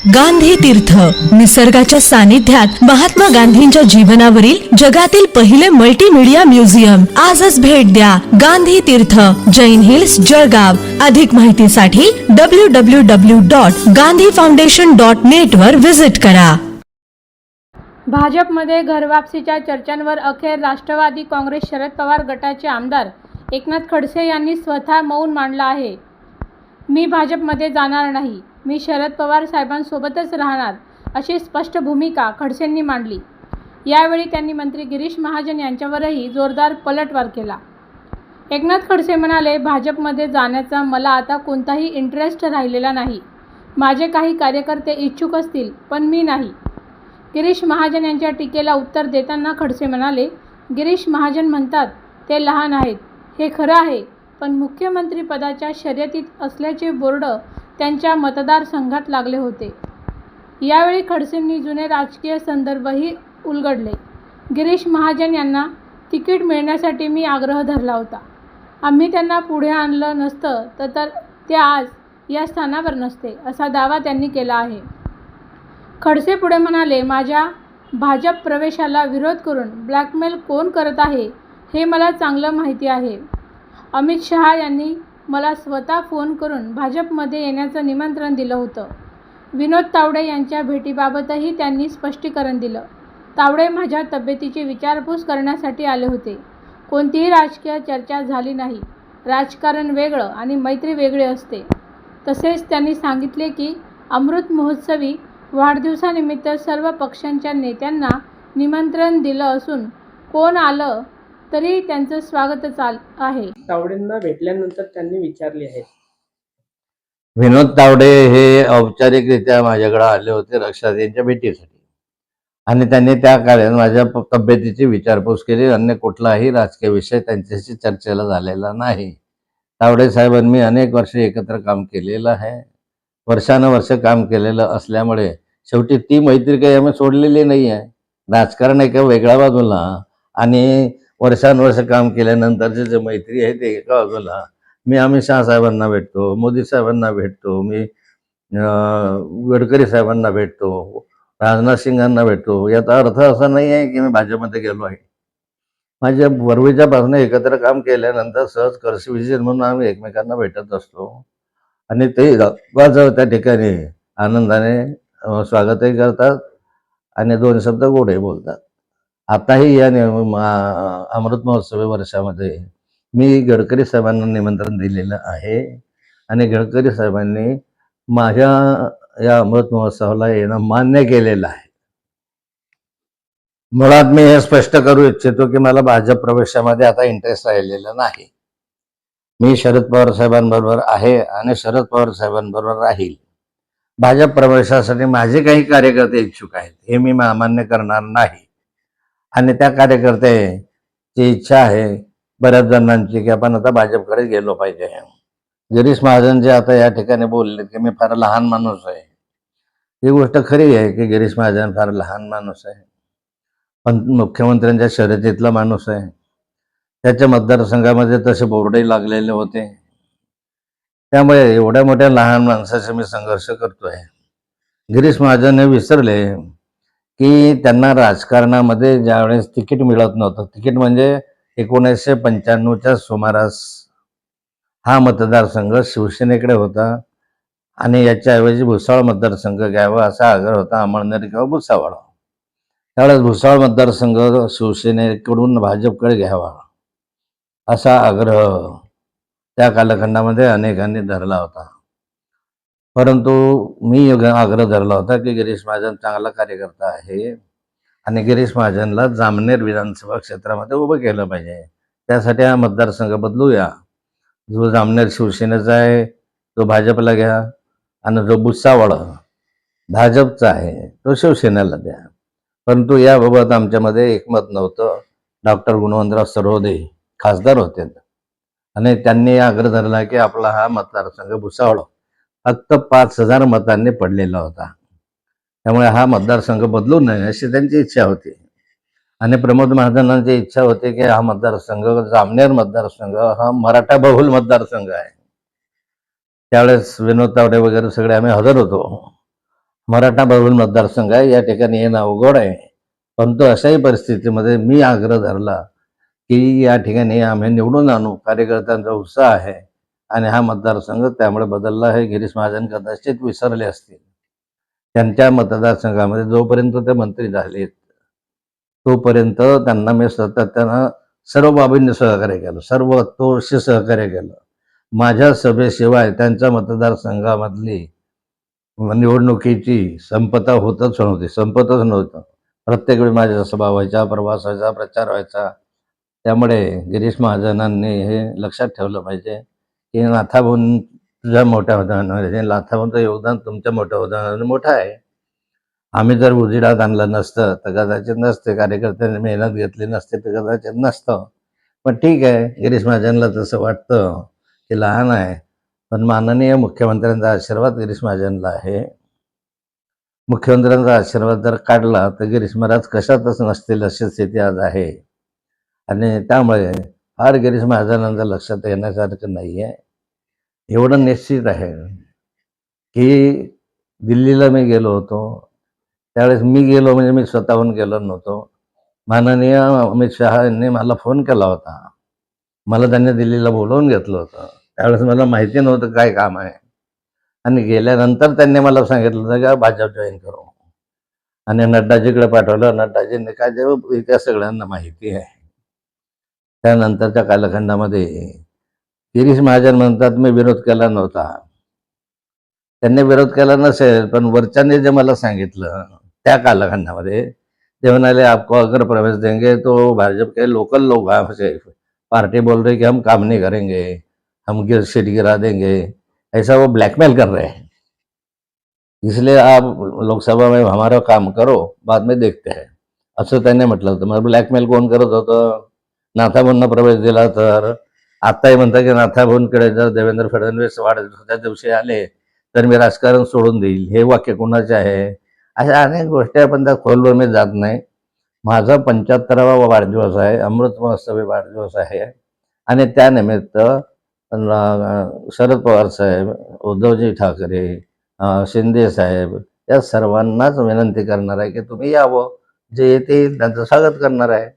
गांधी तीर्थ निसर्गाच्या सानिध्यात महात्मा गांधींच्या जीवनावरील जगातील पहिले मल्टीमीडिया म्युझियम. आजच भेट द्या. गांधी तीर्थ, जैन हिल्स, जळगाव. अधिक माहितीसाठी www.gandhifoundation.net वर विजिट करा. भाजपमध्ये घरवापसीच्या चर्चांवर अखेर राष्ट्रवादी काँग्रेस शरद पवार गटाचे आमदार एकनाथ खडसे यांनी स्वतः मौन मांडलं आहे. मी भाजपमध्ये जाणार नाही, मी शरद पवार साहेबांसोबतच राहणार, अशी स्पष्ट भूमिका खडसेंनी मांडली. यावेळी त्यांनी मंत्री गिरीश महाजन यांच्यावरही जोरदार पलटवार केला. एकनाथ खडसे म्हणाले, भाजपमध्ये जाण्याचा मला आता कोणताही इंटरेस्ट राहिलेला नाही. माझे काही कार्यकर्ते इच्छुक असतील, पण मी नाही. गिरीश महाजन यांच्या टीकेला उत्तर देताना खडसे म्हणाले, गिरीश महाजन म्हणतात ते लहान आहेत, हे खरं आहे, पण मुख्यमंत्रीपदाच्या शर्यतीत असल्याचे बोर्ड त्यांच्या मतदारसंघात लागले होते. यावेळी खडसेंनी जुने राजकीय संदर्भही उलगडले. गिरीश महाजन यांना तिकीट मिळण्यासाठी मी आग्रह धरला होता. आम्ही त्यांना पुढे आणलं नसतं तर ते आज या स्थानावर नसते, असा दावा त्यांनी केला आहे. खडसे पुढे म्हणाले, माझ्या भाजप प्रवेशाला विरोध करून ब्लॅकमेल कोण करत आहे हे मला चांगलं माहिती आहे. अमित शहा यांनी मला स्वतः फोन करून भाजपमध्ये येण्याचं निमंत्रण दिलं होतं. विनोद तावडे यांच्या भेटीबाबतही त्यांनी स्पष्टीकरण दिलं. तावडे माझ्या तब्येतीची विचारपूस करण्यासाठी आले होते. कोणतीही राजकीय चर्चा झाली नाही. राजकारण वेगळं आणि मैत्री वेगळी असते. तसेच त्यांनी सांगितले की अमृत महोत्सवी वाढदिवसानिमित्त सर्व पक्षांच्या नेत्यांना निमंत्रण दिलं असून कोण आलं तरी त्यांचं स्वागतच आहे. तावडेंना भेटल्यानंतर त्यांनी विचारले आहे. विनोद तावडे हे औपचारिकरित्या माझ्याकडे आले होते रक्षाताईंच्या भेटीसाठी आणि त्यांनी त्या कार्यात माझ्या तब्येतीची विचारपूस केली. अन्य कुठलाही राजकीय विषय त्यांच्याशी चर्चेला झालेला नाही. तावडे साहेबांनी मी अनेक वर्ष एकत्र काम केलेलं आहे. वर्षानुवर्ष काम केलेलं असल्यामुळे शेवटी ती मैत्री काही आम्ही सोडलेली नाही आहे. राजकारण एका वेगळ्या बाजूला आणि वर्षानुवर्ष काम केल्यानंतरची जे मैत्री आहे ते एका बाजूला. मी अमित शहा साहेबांना भेटतो, मोदी साहेबांना भेटतो, मी गडकरी साहेबांना भेटतो, राजनाथ सिंगांना भेटतो. याचा अर्थ असा नाही आहे की मी भाजपमध्ये गेलो आहे. माझ्या पूर्वीच्यापासून एकत्र काम केल्यानंतर सहज करशी म्हणून आम्ही एकमेकांना भेटत असतो आणि ते माझं त्या ठिकाणी आनंदाने स्वागतही करतात आणि दोन शब्द गोडे बोलतात. आताही या अमृत महोत्सवी वर्षामध्ये मी गडकरी साहेबांना निमंत्रण दिलेलं आहे आणि गडकरी साहेबांनी माझ्या या अमृत महोत्सवाला येणं मान्य केलेलं आहे. मुळात मी हे स्पष्ट करू इच्छितो की मला भाजप प्रवेशामध्ये आता इंटरेस्ट राहिलेला नाही. मी शरद पवार साहेबांबरोबर आहे आणि शरद पवार साहेबांबरोबर राहील. भाजप प्रवेशासाठी माझे काही कार्यकर्ते इच्छुक आहेत, हे मी अमान्य करणार नाही. आणि त्या कार्यकर्त्याची इच्छा आहे बऱ्याच जणांची की आपण आता भाजपकडे गेलो पाहिजे. गिरीश महाजन जे आता या ठिकाणी बोलले की मी फार लहान माणूस आहे, ही गोष्ट खरी आहे की गिरीश महाजन फार लहान माणूस आहे, पण मुख्यमंत्र्यांच्या शर्यतीतला माणूस आहे. त्याच्या मतदारसंघामध्ये तसे बोर्डही लागलेले होते. त्यामुळे एवढ्या मोठ्या लहान माणसाशी मी संघर्ष करतोय. गिरीश महाजन हे विसरले की त्यांना राजकारणामध्ये ज्यावेळेस तिकीट मिळत नव्हतं, तिकीट म्हणजे 1995च्या सुमारास हा मतदारसंघ शिवसेनेकडे होता आणि याच्याऐवजी भुसावळ मतदारसंघ घ्यावा असा आग्रह होता, अमळनेर किंवा भुसावळ. त्यावेळेस भुसावळ मतदारसंघ शिवसेनेकडून भाजपकडे घ्यावा असा आग्रह त्या कालखंडामध्ये अनेकांनी धरला होता. परंतु मी आग्रह धरला होता की गिरीश महाजन चांगला कार्यकर्ता आहे आणि गिरीश महाजनला जामनेर विधानसभा क्षेत्रामध्ये उभं केलं पाहिजे. त्यासाठी हा मतदारसंघ बदलूया. जो जामनेर शिवसेनेचा आहे तो भाजपला घ्या आणि जो भुसावळ भाजपचा आहे तो शिवसेनेला द्या. परंतु याबाबत आमच्यामध्ये एकमत नव्हतं. डॉक्टर गुणवंतराव सरोदे खासदार होते आणि त्यांनी आग्रह धरला की आपला हा मतदारसंघ भुसावळ फक्त 5,000 मतांनी पडलेला होता, त्यामुळे हा मतदारसंघ बदलू नये अशी त्यांची इच्छा होती. आणि प्रमोद महाजनांची इच्छा होती की हा मतदारसंघ जामनेर मतदारसंघ हा मराठा बहुल मतदारसंघ आहे. त्यावेळेस विनोद तावडे वगैरे सगळे आम्ही हजर होतो मराठा बहुल मतदारसंघ आहे, या ठिकाणी येणं अवघड आहे. परंतु अशाही परिस्थितीमध्ये मी आग्रह धरला की या ठिकाणी आम्ही निवडून आणू, कार्यकर्त्यांचा उत्साह आहे आणि हा मतदारसंघ त्यामुळे बदलला आहे. गिरीश महाजन कदाचित विसरले असतील. त्यांच्या मतदारसंघामध्ये जोपर्यंत ते मंत्री झालेत तोपर्यंत त्यांना मी सातत्यानं सर्व बाबींनी सहकार्य केलं, सर्व तोडशी सहकार्य केलं. माझ्या सभेशिवाय त्यांच्या मतदारसंघामधली निवडणुकीची संपतच नव्हतं. प्रत्येक वेळी माझ्या सभा व्हायच्या, प्रवास व्हायचा, प्रचार व्हायचा. त्यामुळे गिरीश महाजनांनी हे लक्षात ठेवलं पाहिजे की नाथाभाऊं तुझ्या मोठ्या उदाहरणाने, नाथाभाऊंचं योगदान तुमच्या मोठ्या उदाहरणाने मोठं आहे. आम्ही जर उजेडात आणलं नसतं तर कदाचित नसते, कार्यकर्त्यांनी मेहनत घेतली नसते तर कदाचित नसतं. पण ठीक आहे, गिरीश महाजनला तसं वाटतं की लहान आहे, पण माननीय मुख्यमंत्र्यांचा आशीर्वाद गिरीश महाजनला आहे. मुख्यमंत्र्यांचा आशीर्वाद जर काढला तर गिरीश महाराज कशातच नसतील अशी स्थिती आज आहे. आणि त्यामुळे फार गिरीश महाजनांचं लक्षात येण्यासारखं नाही आहे. एवढं निश्चित आहे की दिल्लीला मी गेलो होतो, त्यावेळेस मी गेलो म्हणजे मी स्वतःहून गेलो नव्हतो. माननीय अमित शहा यांनी मला फोन केला होता. मला त्यांनी दिल्लीला बोलवून घेतलं होतं. त्यावेळेस मला माहिती नव्हतं काय काम आहे. आणि गेल्यानंतर त्यांनी मला सांगितलं होतं की भाजप जॉईन करू. आणि नड्डाजीकडे पाठवलं. नड्डाजींनी काय ते त्या सगळ्यांना माहिती आहे. त्यानंतरच्या कालखंडामध्ये गिरीश महाजन म्हणतात मी विरोध केला नव्हता. त्यांनी विरोध केला नसेल, पण वरच्याने जे मला सांगितलं त्या कालखंडामध्ये ते म्हणाले आपको अगर प्रवेश देंगे तो भाजप के लोकल लोग आपसे पार्टी बोल रहे कि हम काम नहीं करेंगे, हम सीट गिरा देंगे, ऐसा वो ब्लैकमेल कर रहे हैं. इसलिए आप लोकसभा में हमारा काम करो, बाद में देखते हैं, असं त्यांनी म्हटलं होतं. मग ब्लॅकमेल कोण करत होतं? नाथाभाऊंना प्रवेश दिला तर आत्ताही म्हणतात की नाथाभाऊंकडे जर देवेंद्र फडणवीस वाढदिवसाच्या दिवशी आले तर मी राजकारण सोडून देईल, हे वाक्य कोणाचे आहे? अशा अनेक गोष्टी आपण त्या खोलवर मी जात नाही. माझा 75वा वाढदिवस आहे, अमृत महोत्सवी वाढदिवस आहे. आणि त्यानिमित्त शरद पवार साहेब, उद्धवजी ठाकरे, शिंदे साहेब या सर्वांनाच विनंती करणार आहे की तुम्ही यावं. जे येतील त्यांचं स्वागत करणार आहे.